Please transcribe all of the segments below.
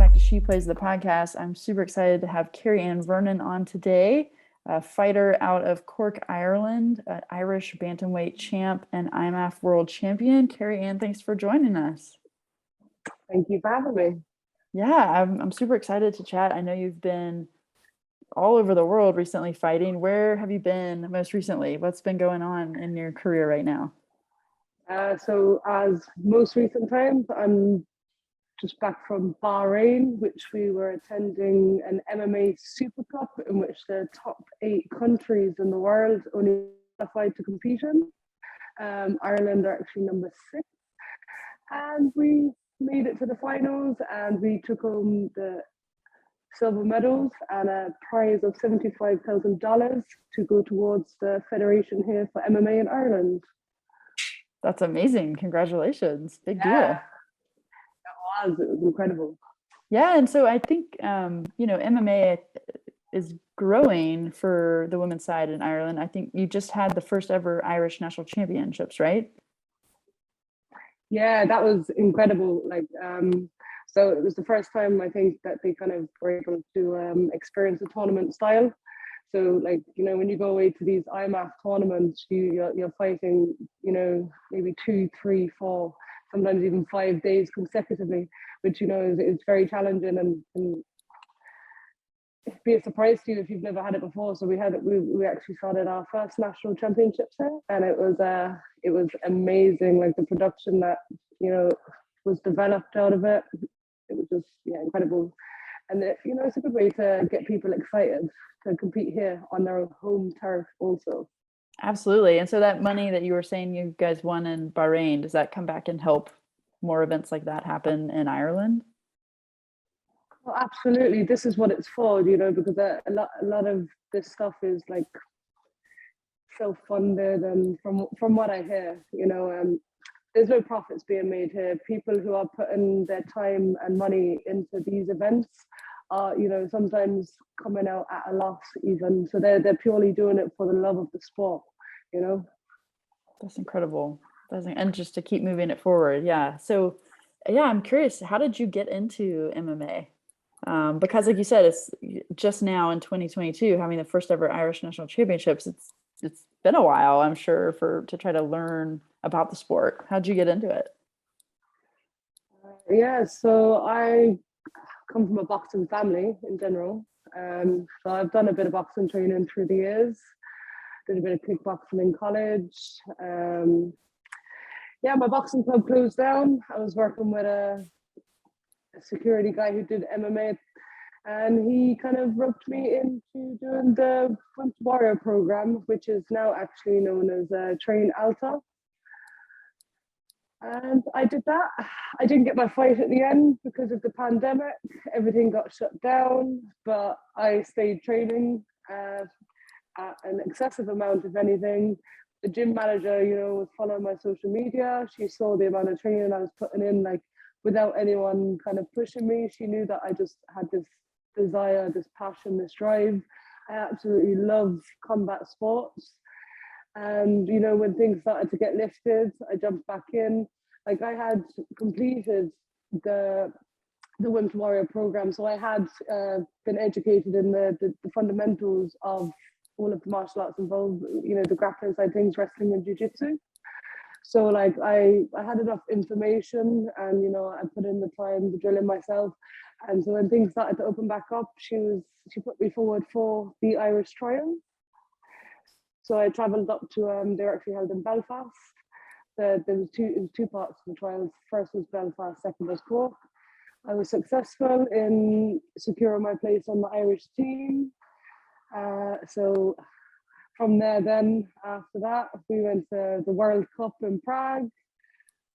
back to She Plays the Podcast. I'm super excited to have Kerry Ann Vernon on today, a fighter out of Cork, Ireland, an Irish bantamweight champ and IMAF world champion. Kerry Ann, thanks for joining us. Thank you for having me. Yeah, I'm super excited to chat. I know you've been all over the world recently fighting. Where have you been most recently? What's been going on in your career right now? So as most recent times, I'm just back from Bahrain, which we were attending an MMA Super Cup in which the top 8 countries in the world only qualified to compete in. Ireland are actually number 6. And we made it to the finals and we took home the silver medals and a prize of $75,000 to go towards the federation here for MMA in Ireland. That's amazing. Congratulations. Big deal. It was incredible. Yeah, and so I think MMA is growing for the women's side in Ireland. I think you just had the first ever Irish national championships, right? Yeah, that was incredible. So it was the first time I think that they kind of were able to experience a tournament style. So when you go away to these IMAF tournaments, you're fighting, maybe 2, 3, 4, sometimes even 5 days consecutively, which is very challenging and it'd be a surprise to you if you've never had it before. So we actually started our first national championships there, and it was amazing. Like the production that was developed out of it, it was just incredible. And it's a good way to get people excited to compete here on their home turf also. Absolutely. And so that money that you were saying you guys won in Bahrain, does that come back and help more events like that happen in Ireland? Well, absolutely. This is what it's for, because a lot of this stuff is like self-funded, and from what I hear, there's no profits being made here. People who are putting their time and money into these events are, sometimes coming out at a loss even. So they're purely doing it for the love of the sport, That's incredible. And just to keep moving it forward. Yeah. So yeah, I'm curious, how did you get into MMA? Because like you said, it's just now in 2022, having the first ever Irish national championships. It's been a while, I'm sure, to try to learn about the sport. How'd you get into it? Yeah, so I come from a boxing family in general. So I've done a bit of boxing training through the years. Did a bit of kickboxing in college. My boxing club closed down. I was working with a security guy who did MMA, and he kind of roped me into doing the Women's Warrior program, which is now actually known as Train Alta. And I did that. I didn't get my fight at the end because of the pandemic. Everything got shut down, but I stayed training at an excessive amount, if anything. The gym manager, was following my social media. She saw the amount of training I was putting in, without anyone kind of pushing me. She knew that I just had this desire, this passion, this drive. I absolutely love combat sports. And, when things started to get lifted, I jumped back in. I had completed the Women's Warrior program. So I had been educated in the fundamentals of all of the martial arts involved, the grappling side things, wrestling and jiu-jitsu. So I had enough information and, I put in the time, the drilling myself. And so when things started to open back up, she put me forward for the Irish trial. So I travelled up to, they were actually held in Belfast. There was two parts of the trials. First was Belfast, second was Cork. I was successful in securing my place on the Irish team. So from there then, after that, we went to the World Cup in Prague.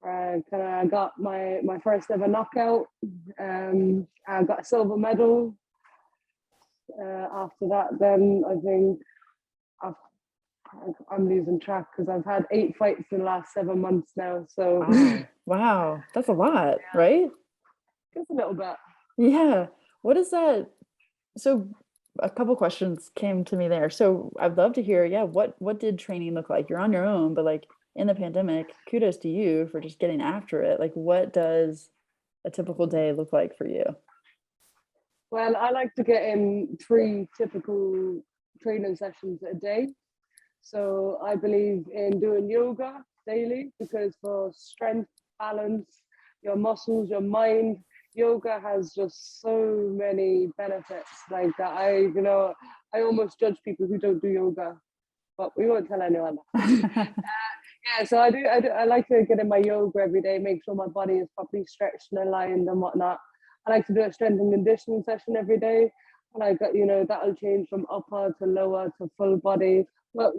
I got my first ever knockout. I got a silver medal. After that, then I think I'm losing track because I've had 8 fights in the last 7 months now. So wow, that's a lot, right? Just a little bit. Yeah. What is that? So a couple questions came to me there. So I'd love to hear, what did training look like? You're on your own, but in the pandemic, kudos to you for just getting after it. What does a typical day look like for you? Well, I like to get in 3 typical training sessions a day. So I believe in doing yoga daily because for strength, balance, your muscles, your mind, yoga has just so many benefits like that. I almost judge people who don't do yoga, but we won't tell anyone. Yeah, so I like to get in my yoga every day, make sure my body is properly stretched and aligned and whatnot. I like to do a strength and conditioning session every day. And that'll change from upper to lower to full body. Well,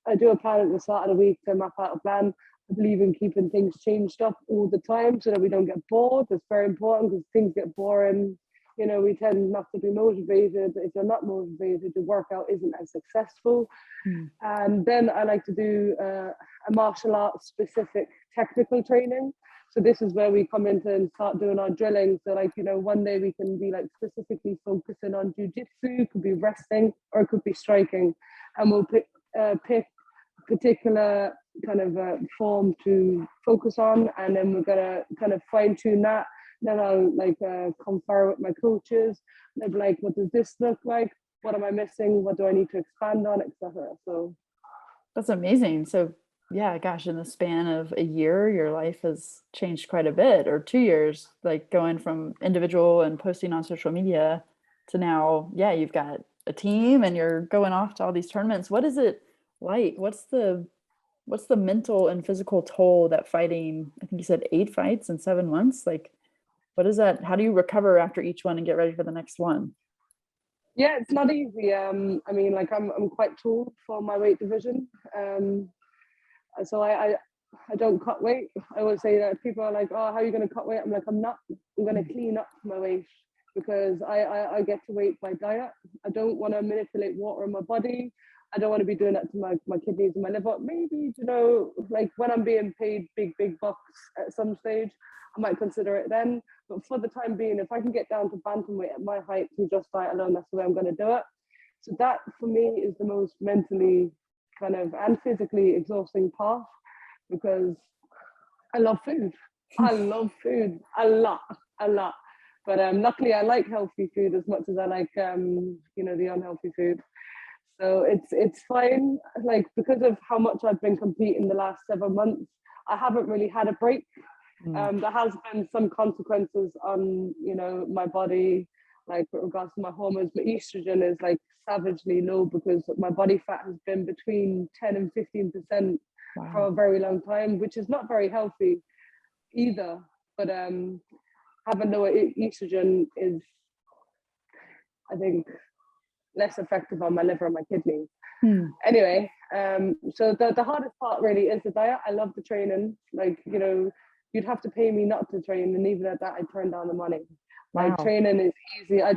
I do a plan at the start of the week to map out a plan. I believe in keeping things changed up all the time so that we don't get bored. That's very important because things get boring. We tend not to be motivated. If you're not motivated, the workout isn't as successful. Mm. And then I like to do a martial arts specific technical training. So this is where we come into and start doing our drilling. So one day we can be specifically focusing on jiu-jitsu, could be wrestling, or it could be striking. And we'll pick a particular kind of form to focus on. And then we're gonna kind of fine tune that. Then I'll confer with my coaches. They'll be like, what does this look like? What am I missing? What do I need to expand on, etc. So That's amazing. So yeah, gosh, in the span of a year, your life has changed quite a bit, or 2 years, like going from individual and posting on social media to now, yeah, you've got a team and you're going off to all these tournaments. What is it like? What's the mental and physical toll that fighting, I think you said 8 fights in 7 months? Like, what is that? How do you recover after each one and get ready for the next one? yeah, it's not easy. I'm quite tall for my weight division. So I don't cut weight. I always say that people are like, oh, how are you going to cut weight? I'm like, I'm not. I'm going to clean up my weight because I get to weight by diet. I don't want to manipulate water in my body. I don't want to be doing that to my kidneys and my liver. Maybe, when I'm being paid big bucks at some stage, I might consider it then. But for the time being, if I can get down to bantamweight at my height through just diet alone, that's the way I'm going to do it. So that for me is the most mentally kind of and physically exhausting part because I love food. I love food a lot. But luckily, I like healthy food as much as I like the unhealthy food. So it's fine. Like because of how much I've been competing the last 7 months, I haven't really had a break. There has been some consequences on my body, like with regards to my hormones. My estrogen is like savagely low because my body fat has been between 10 and 15% for a very long time, which is not very healthy either. But having lower estrogen is, I think, less effective on my liver and my kidneys. Anyway, so the hardest part really is the diet. I love the training. You'd have to pay me not to train, and even at that, I turn down the money. Like training is easy. I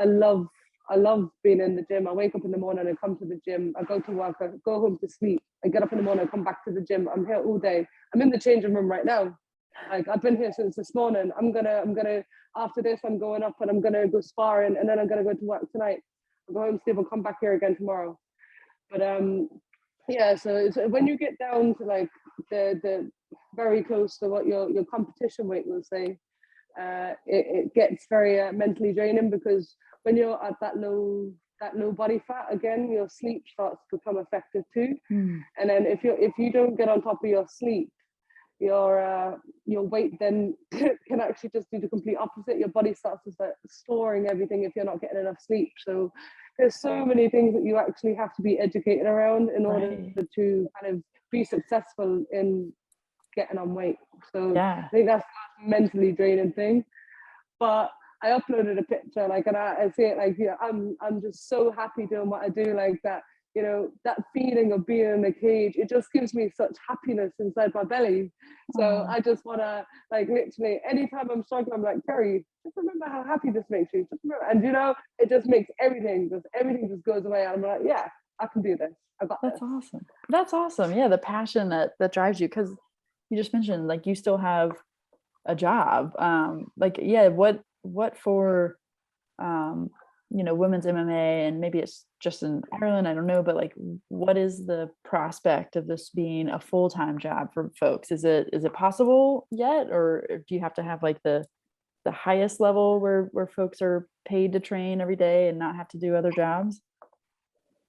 love being in the gym. I wake up in the morning, I come to the gym, I go to work, I go home to sleep. I get up in the morning, I come back to the gym. I'm here all day. I'm in the changing room right now. Like I've been here since this morning. I'm gonna after this, I'm going up and I'm gonna go sparring, and then I'm gonna go to work tonight. I'll go home, sleep, I'll come back here again tomorrow. But yeah, so when you get down to like the very close to what your competition weight will say, it gets very mentally draining because when you're at that low body fat, again, your sleep starts to become effective too. And then if you don't get on top of your sleep, your weight then can actually just do the complete opposite. Your body starts to start storing everything if you're not getting enough sleep. So there's so many things that you actually have to be educated around in order to kind of be successful in getting on weight. So I think that's a mentally draining thing. But I uploaded a picture, and I say it I'm just so happy doing what I do, like that. That feeling of being in the cage, it just gives me such happiness inside my belly. So I just want to, literally, anytime I'm struggling, I'm like, Kerry, just remember how happy this makes you. Just remember. And, it just makes everything just goes away. And I'm like, yeah, I can do this. I got That's this. awesome. That's awesome. Yeah, the passion that drives you, because you just mentioned, like, you still have a job. What for women's MMA, and maybe it's just in Ireland, I don't know, but like, what is the prospect of this being a full-time job for folks? Is it possible yet, or do you have to have like the the highest level where folks are paid to train every day and not have to do other jobs?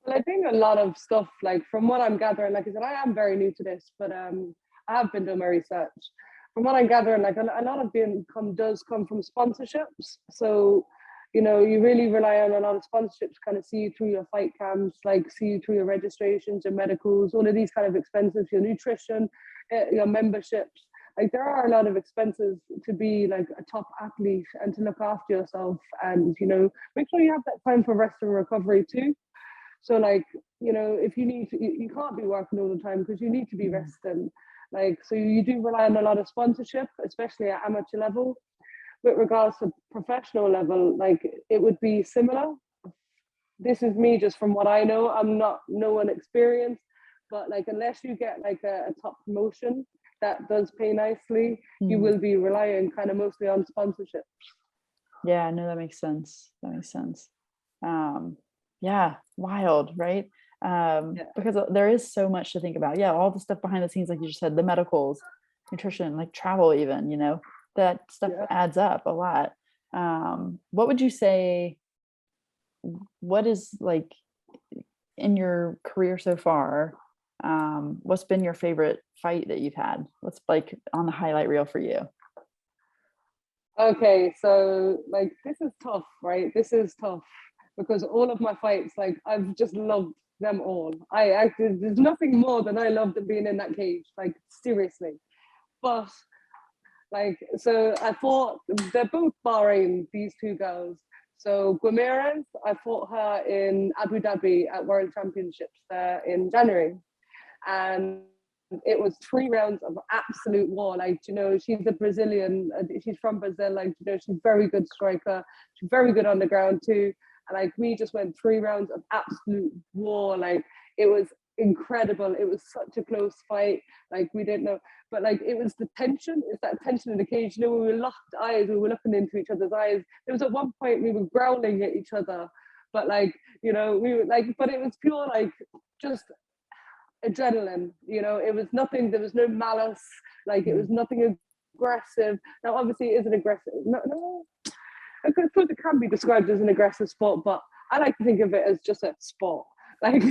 Well, I think a lot of stuff, like from what I'm gathering, like I said, I am very new to this, but I have been doing my research. From what I'm gathering, like a lot of the income does come from sponsorships. So, you know, you really rely on a lot of sponsorships to kind of see you through your fight camps, like see you through your registrations, your medicals, all of these kind of expenses, your nutrition, your memberships. Like there are a lot of expenses to be like a top athlete and to look after yourself, and you know, make sure you have that time for rest and recovery too. So like, you know, if you need to, you can't be working all the time because you need to be resting. Like, so you do rely on a lot of sponsorship, especially at amateur level. With regards to professional level, like it would be similar. This is me just from what I know. I'm not no one experienced, but like unless you get like a top promotion that does pay nicely, you will be relying kind of mostly on sponsorship. Yeah, no, that makes sense. That makes sense. Yeah, wild, right? Because there is so much to think about. Yeah, all the stuff behind the scenes, like you just said, the medicals, nutrition, like travel, even, you know, that stuff adds up a lot. What would you say, what is like in your career so far, what's been your favorite fight that you've had? What's like on the highlight reel for you? Okay, so like this is tough, right? This is tough because all of my fights, like I've just loved them all. I there's nothing more than I loved than being in that cage, like seriously. But like, so I fought, they're both Bahrain, these two girls. So Guimarães, I fought her in Abu Dhabi at World Championships there in January. And it was 3 rounds of absolute war. Like, you know, she's a Brazilian, she's from Brazil, like, you know, she's very good striker. She's very good on the ground too. And like, we just went 3 rounds of absolute war. Like, it was incredible. It was such a close fight. Like, we didn't know, but like, it was the tension. It's that tension in the cage. You know, when we locked eyes, we were looking into each other's eyes. There was at one point we were growling at each other, but like, you know, we were like, but it was pure, like, just adrenaline. You know, it was nothing, there was no malice, like it was nothing aggressive. Now obviously it is an aggressive, no, I suppose it can be described as an aggressive sport, but I like to think of it as just a sport. Like,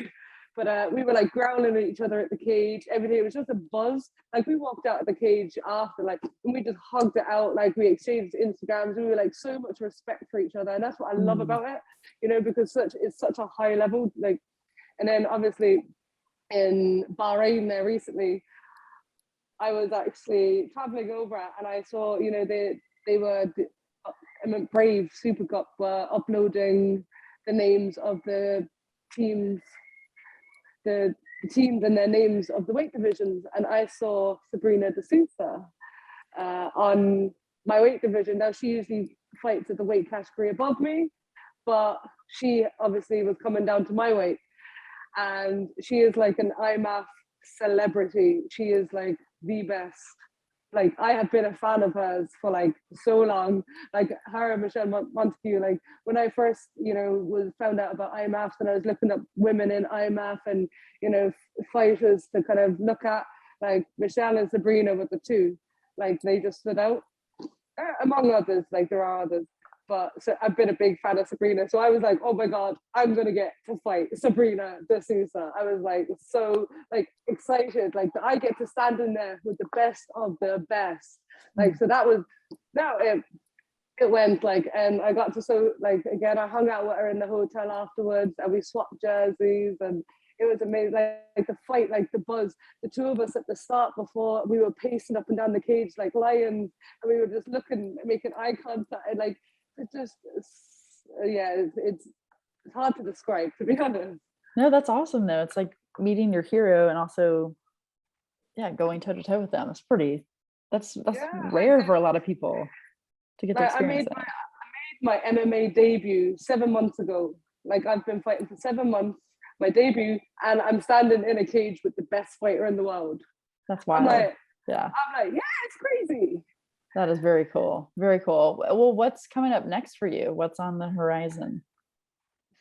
but we were like growling at each other at the cage every day. It was just a buzz. Like, we walked out of the cage after, like, and we just hugged it out. Like, we exchanged Instagrams. We were like so much respect for each other, and that's what I love about it. You know, because it's such a high level. Like, and then obviously in Bahrain there recently, I was actually traveling over and I saw, you know, they were Brave Super Cup were uploading the names of the teams, the teams and their names of the weight divisions, and I saw Sabrina De Sousa on my weight division. Now she usually fights at the weight category above me, but she obviously was coming down to my weight, and she is like an IMAF celebrity. She is like the best. Like, I have been a fan of hers for like so long. Like, her and Michelle Montague, like when I first, you know, was found out about IMAFs and I was looking up women in IMAF and, you know, fighters to kind of look at, like Michelle and Sabrina were the two. Like, they just stood out. Among others, like there are others. But so I've been a big fan of Sabrina. So I was like, oh my God, I'm gonna get to fight Sabrina De Sousa. I was like so like excited, like I get to stand in there with the best of the best. Like, so that was now it went like, and I got to, so like again, I hung out with her in the hotel afterwards and we swapped jerseys, and it was amazing. Like the fight, like the buzz, the two of us at the start, before we were pacing up and down the cage like lions, and we were just looking, making eye contact, and like it just, it's hard to describe, to be honest. No, that's awesome though. It's like meeting your hero and also, yeah, going toe to toe with them. That's rare for a lot of people to get to Like, experience that. my MMA debut 7 months ago. Like, I've been fighting for 7 months, my debut, and I'm standing in a cage with the best fighter in the world. That's wild. Yeah. I'm like, yeah, it's crazy. That is very cool. Very cool. Well, what's coming up next for you? What's on the horizon?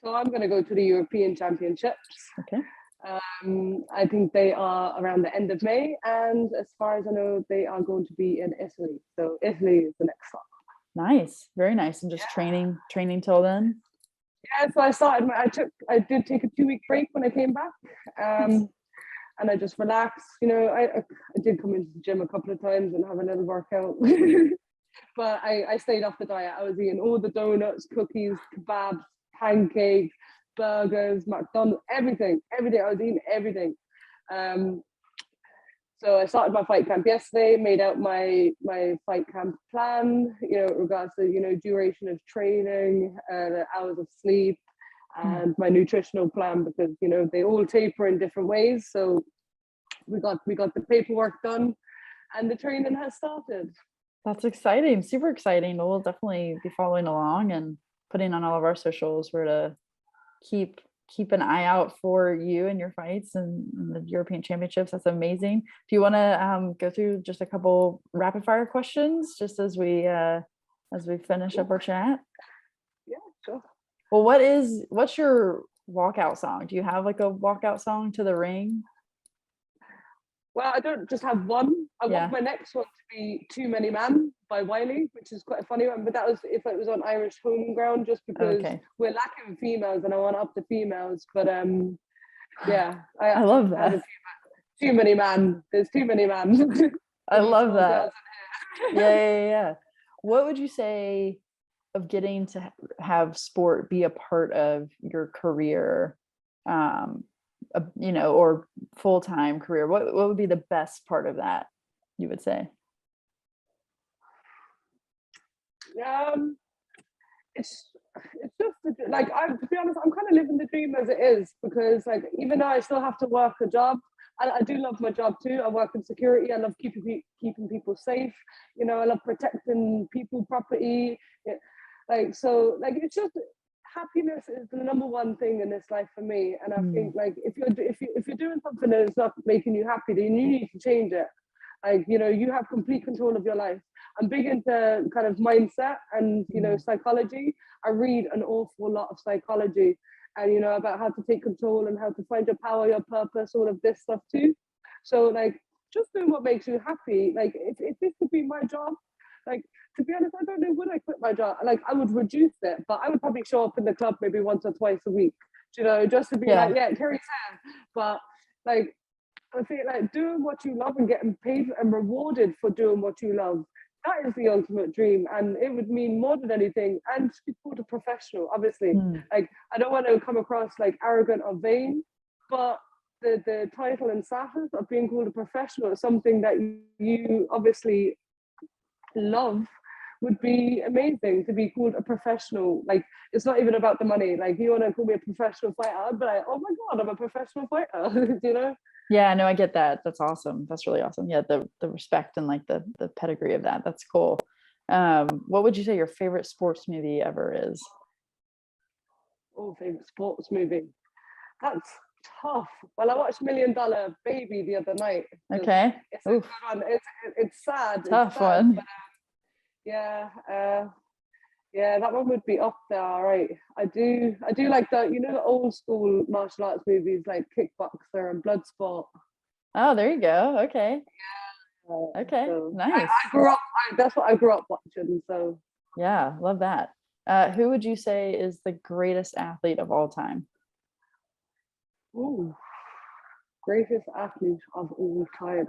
So I'm going to go to the European Championships. Okay. I think they are around the end of May, and as far as I know, they are going to be in Italy. So Italy is the next stop. Nice, very nice. And just training till then. Yeah, so I did take a 2 week break when I came back. Nice. And I just relaxed. I did come into the gym a couple of times and have a little workout. But I stayed off the diet. I was eating all the donuts, cookies, kebabs, pancakes, burgers, McDonald's, everything. Every day I was eating everything. So I started my fight camp yesterday, made out my fight camp plan, in regards to, duration of training, the hours of sleep, and my nutritional plan, because, they all taper in different ways. So we got the paperwork done and the training has started. That's exciting, super exciting. We'll definitely be following along and putting on all of our socials where to keep an eye out for you and your fights and the European Championships. That's amazing. Do you want to go through just a couple rapid fire questions just as we finish up our chat? Yeah, sure. Well, what's your walkout song? Do you have like a walkout song to the ring? Well, I don't just have one. I want my next one to be Too Many Man by Wiley, which is quite a funny one. But that was if it was on Irish home ground, just because we're lacking females and I want to up the females. But yeah, I love that. Too many man. There's too many man. I love that. Yeah. What would you say of getting to have sport be a part of your career? Or full-time career, what would be the best part of that, you would say? It's just like, to be honest, I'm kind of living the dream as it is, because like, even though I still have to work a job, I do love my job too. I work in security. I love keeping people safe. I love protecting people, property. So it's just, happiness is the number one thing in this life for me. And I think like if you're doing something that is not making you happy, then you need to change it. Like, you have complete control of your life. I'm big into kind of mindset and psychology. I read an awful lot of psychology and about how to take control and how to find your power, your purpose, all of this stuff too. So like, just doing what makes you happy. Like if this could be my job, like, to be honest, I don't know, would I quit my job? Like, I would reduce it, but I would probably show up in the club maybe once or twice a week, just to be like, yeah, Kerry's here. But like, I feel like doing what you love and getting paid and rewarded for doing what you love, that is the ultimate dream. And it would mean more than anything, and to be called a professional, obviously. Like, I don't want to come across like arrogant or vain, but the title and status of being called a professional is something that you obviously love. Would be amazing to be called a professional. Like, it's not even about the money. Like, you want to call me a professional fighter, I'd be like, oh my god, I'm a professional fighter. Yeah, no, I get that. That's awesome. That's really awesome. Yeah, the respect and like the pedigree of that. That's cool. What would you say your favorite sports movie ever is? Oh, favorite sports movie, that's tough. Well, I watched Million Dollar Baby the other night. Okay. It's a good one. It's sad. Tough one. But, yeah, that one would be up there. All right, I do like the old school martial arts movies like Kickboxer and Bloodsport. Oh, there you go. Okay. Okay, So nice. I grew up. That's what I grew up watching. So yeah, love that. Who would you say is the greatest athlete of all time? Ooh, greatest athlete of all time.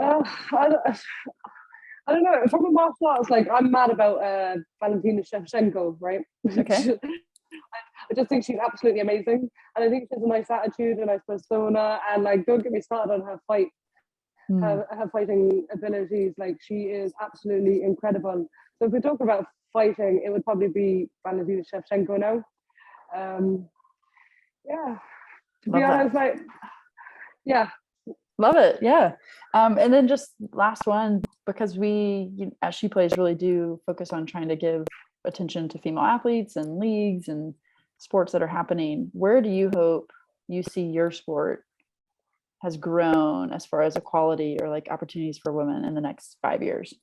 I don't know. From a martial arts, like, I'm mad about Valentina Shevchenko, right? Okay. I just think she's absolutely amazing, and I think she has a nice attitude, a nice persona, and like, don't get me started on her her fighting abilities. Like, she is absolutely incredible. So if we talk about fighting, it would probably be Valentina Shevchenko now. Yeah, to be honest, like, yeah. Love it. Yeah. And then just last one, because we, as She Plays, really do focus on trying to give attention to female athletes and leagues and sports that are happening. Where do you hope you see your sport has grown as far as equality or like opportunities for women in the next 5 years?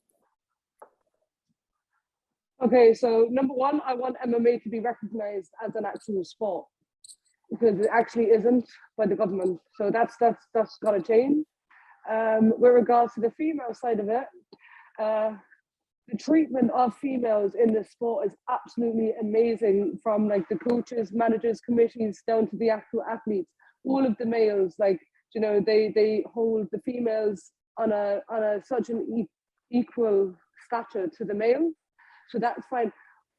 Okay, so number one, I want MMA to be recognized as an actual sport, because it actually isn't by the government. So that's got to change. with regards to the female side of it, the treatment of females in this sport is absolutely amazing, from like the coaches, managers, committees down to the actual athletes. All of the males, like, you know, they hold the females on a such an equal stature to the males. So that's fine.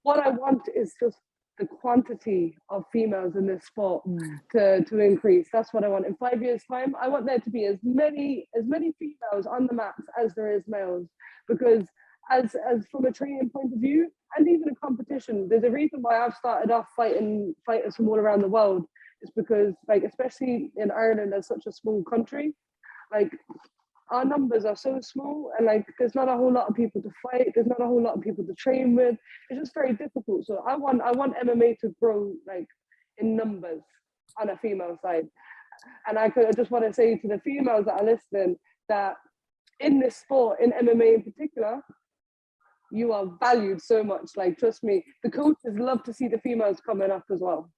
What I want is just the quantity of females in this sport to increase. That's what I want. In 5 years' time, I want there to be as many females on the mats as there is males, because as from a training point of view, and even a competition, there's a reason why I've started off fighting fighters from all around the world. It's because, like, especially in Ireland, as such a small country, like, our numbers are so small, and like there's not a whole lot of people to fight, there's not a whole lot of people to train with. It's just very difficult. So I want MMA to grow, like, in numbers on a female side. And I just want to say to the females that are listening that in this sport, in MMA in particular, you are valued so much. Like, trust me, the coaches love to see the females coming up as well.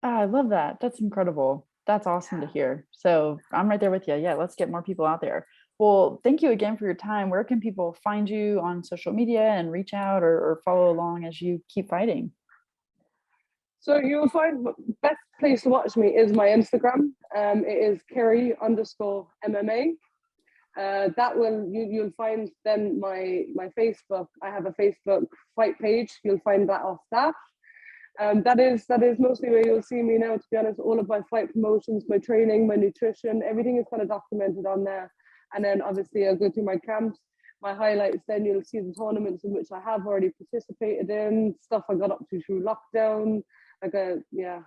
I love that. That's incredible. That's awesome to hear. So I'm right there with you. Yeah, let's get more people out there. Well, thank you again for your time. Where can people find you on social media and reach out or follow along as you keep fighting? So you'll find the best place to watch me is my Instagram. It is Kerry_MMA. That will you'll find then my Facebook. I have a Facebook fight page. You'll find that off that. That is mostly where you'll see me now. To be honest, all of my fight promotions, my training, my nutrition, everything is kind of documented on there. And then obviously I'll go through my camps, my highlights. Then you'll see the tournaments in which I have already participated in, stuff I got up to through lockdown. Yeah.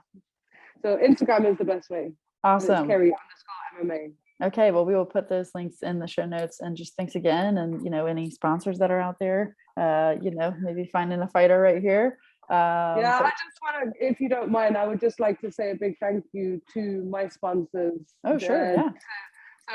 So Instagram is the best way. Awesome. Kerry_MMA. Okay, well, we will put those links in the show notes. And just thanks again. And, you know, any sponsors that are out there, you know, maybe finding a fighter right here. I just want to, if you don't mind, I would just like to say a big thank you to my sponsors. Oh, sure, yeah.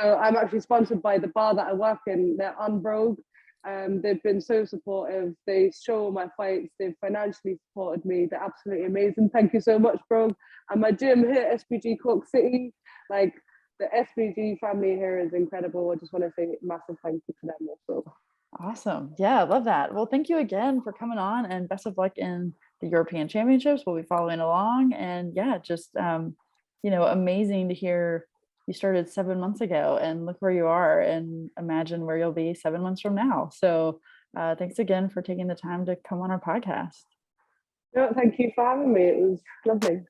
So I'm actually sponsored by the bar that I work in. They're on Brogue. They've been so supportive. They show all my fights. They've financially supported me. They're absolutely amazing. Thank you so much, Brogue. And my gym here, SBG Cork City, like, the SBG family here is incredible. I just want to say a massive thank you to them also. Awesome. Yeah, I love that. Well, thank you again for coming on, and best of luck in the European Championships. We'll be following along. And yeah, just, you know, amazing to hear you started 7 months ago and look where you are, and imagine where you'll be 7 months from now. So thanks again for taking the time to come on our podcast. No, thank you for having me. It was lovely.